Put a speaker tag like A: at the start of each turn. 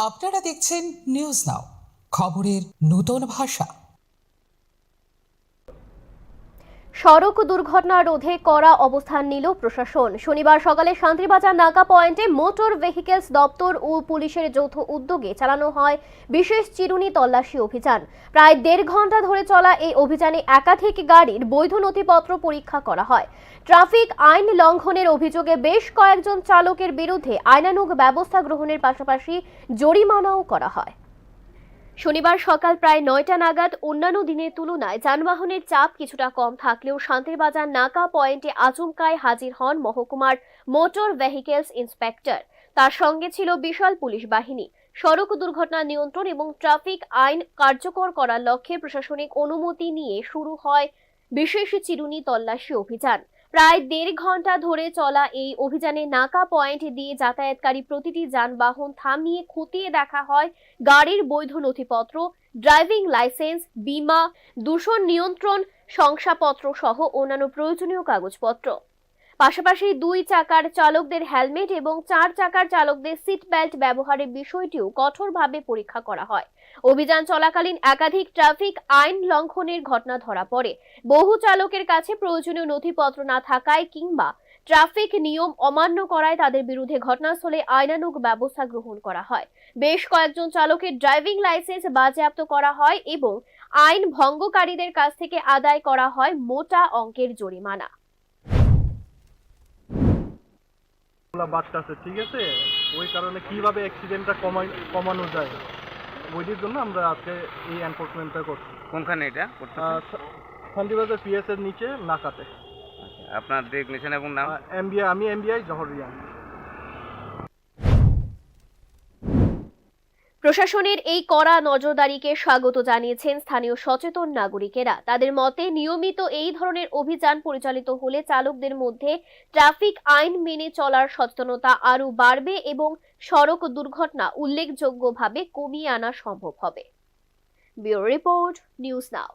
A: আপনারা দেখছেন news now, খবরের নতুন ভাষা।
B: সড়ক দুর্ঘটনা রোধে কড়া অবস্থান নিল প্রশাসন। শনিবার সকালে শান্তিবাজার নাকা পয়েন্টে মোটর ভেহিকেলস দপ্তর ও পুলিশের যৌথ উদ্যোগে চালানো হয় বিশেষ চিরুনি তল্লাশি অভিযান। প্রায় 1.5 ঘন্টা ধরে চলা এই অভিযানে একাধিক গাড়ির বৈধ নথিপত্র পরীক্ষা করা হয়। ট্রাফিক আইন লঙ্ঘনের অভিযোগে বেশ কয়েকজন চালকের বিরুদ্ধে আইনানুগ ব্যবস্থা গ্রহণের পাশাপাশি জরিমানাও করা হয়। শনিবার সকাল প্রায় 9টা নাগাদ অন্যান্য দিনের তুলনায় যানবাহনের চাপ কিছুটা কম থাকলেও শান্তিবাজার নাকা পয়েন্টে আচমকায় হাজির হন মহকুমার মোটর ভেহিকেলস ইন্সপেক্টর। তার সঙ্গে ছিল বিশাল পুলিশ বাহিনী। সড়ক দুর্ঘটনা নিয়ন্ত্রণ এবং ট্রাফিক আইন কার্যকর করার লক্ষ্যে প্রশাসনিক অনুমতি নিয়ে শুরু হয় বিশেষ চিরুনি তল্লাশি অভিযান। প্রায় 1.5 ঘন্টা ধরে চলা এই অভিযানে নাকা পয়েন্ট দিয়ে যাতায়াতকারী প্রতিটি যানবাহন থামিয়ে খতিয়ে দেখা হয় গাড়ির বৈধ নথিপত্র, ড্রাইভিং লাইসেন্স, বীমা, দূষণ নিয়ন্ত্রণ শংসাপত্র সহ অন্যান্য প্রয়োজনীয় কাগজপত্র। পাশাপাশি 2 চাকার চালকদের হেলমেট এবং 4 চাকার চালকদের সিট বেল্ট ব্যবহারের বিষয়টিও কঠোরভাবে পরীক্ষা করা হয়। অভিযান চলাকালীন একাধিক ট্রাফিক আইন লঙ্ঘনের ঘটনা ধরা পড়ে। বহু চালকের কাছে প্রয়োজনীয় নথিপত্র না থাকায় কিংবা ট্রাফিক নিয়ম অমান্য করায় তাদের বিরুদ্ধে ঘটনাস্থলে আইনানুগ ব্যবস্থা গ্রহণ করা হয়। বেশ কয়েকজন চালকের ড্রাইভিং লাইসেন্স বাজেয়াপ্ত করা হয় এবং আইন ভঙ্গকারীদের কাছ থেকে আদায় করা হয় মোটা অঙ্কের জরিমানা।
C: বাড়তেছে, ঠিক আছে, ওই কারণে কিভাবে অ্যাক্সিডেন্টটা কমানো যায় ওইটির জন্য আমরা আজকে এই এনফোর্সমেন্টটা করছি।
D: কোনখানে এটা করতেছেন?
C: শান্তিবাজার পিএস এর নিচে নাকাতে।
D: আপনার ডেজিগনেশন এবং নাম?
C: আমি এমবিআই জহর রিয়ান।
B: প্রশাসনের এই কড়া নজরদারিকে স্বাগত জানিয়েছেন স্থানীয় সচেতন নাগরিকেরা। তাদের মতে নিয়মিত এই ধরনের অভিযান পরিচালিত হলে চালকদের মধ্যে ট্রাফিক আইন মেনে চলার সচেতনতা আরও বাড়বে এবং সড়ক দুর্ঘটনা উল্লেখযোগ্যভাবে কমিয়ে আনা সম্ভব হবে। Bureau report, news now.